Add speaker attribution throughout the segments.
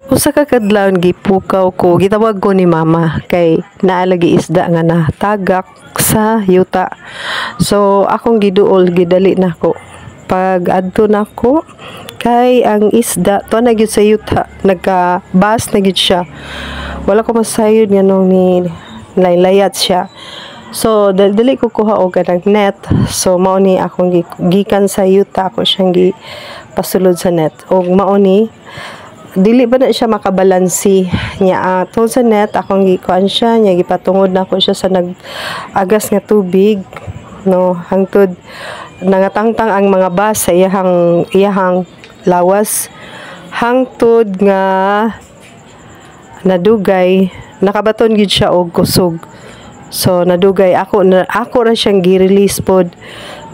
Speaker 1: Usa ka kadlawon gipukaw ko, gitawag ko ni mama kay naalagi isda nga na tagak sa yuta. So akong giduol gidali nako. Pag adto nako kay ang isda to na gyud sa yuta, nagka-bas na gyud siya. Wala ko masayod nga nung ni laylayat siya. So dali ko kuha og kanang net. So mao ni akong gikan sa yuta ako siyang pasulod sa net. Og mao ni dili ba na siya makabalansi niya tungod sa net akong gikuan siya niya gipatungod na ako siya sa nag-agas nga tubig no hangtod nangatangtang ang mga bas sa iyahang lawas hangtod nga nadugay nakabaton gid siya og kusog. So nadugay ako ra siyang gi-release pod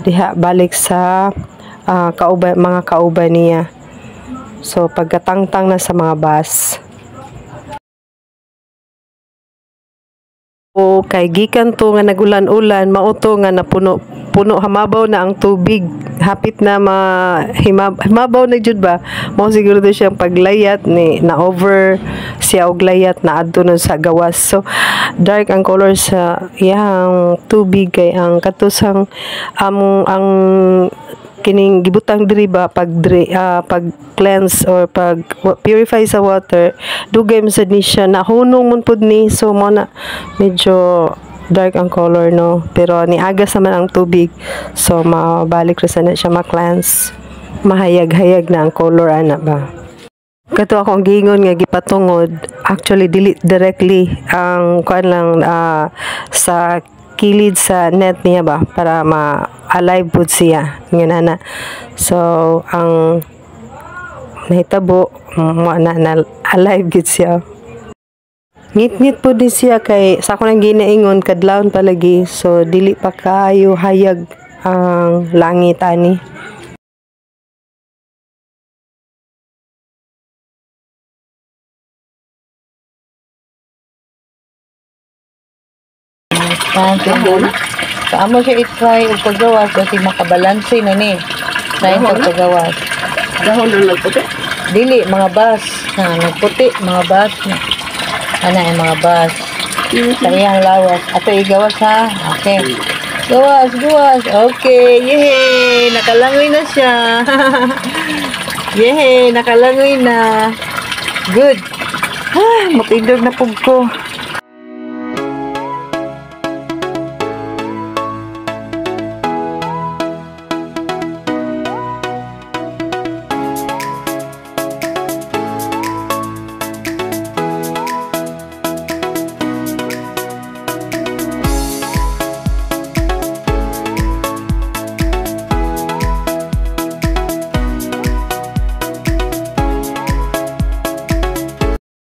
Speaker 1: diha balik sa mga kauban niya. So, pagkatangtang na sa mga bus. O, kay gikan to nga nagulan-ulan, mauto nga napuno hamabaw na ang tubig. Hapit na himabaw na jud ba? Mao siguro to siyang paglayat ni na over siya og layat na adto nun sa gawas. So, dark ang color sa iyang tubig kay ang katusang ang kining gibutang diri ba pag cleanse or pag purify sa water dugay man sad ni siya nahunong mun pud ni so mo na medyo dark ang color no pero niagas naman ang tubig so mabalik ra sana siya ma-cleanse mahayag-hayag na ang color ana ba. Kato akong giingon nga gipatungod actually dili directly ang kuan lang sa kilid sa net niya ba para ma-alive po siya yun ana. So ang nahitabo na alive gid siya. Ngit-ngit po din siya kay sa ako nang ginaingon kadlawon palagi so dili pa kayo hayag ang langit ani.
Speaker 2: Amo siya i-try og paggawas kasi makabalanse na ni. Try og paggawas.
Speaker 3: Dahon na nagputi?
Speaker 2: Dili mga bas na nagputi mga bas na. Ana ang mga bas. Sa iyang lawas. Ato igawas ha. Okay. Gawas. Okay. Yay! Nakalangoy na siya. Yay! Nakalangoy na. Good. Mapindog na pug ko.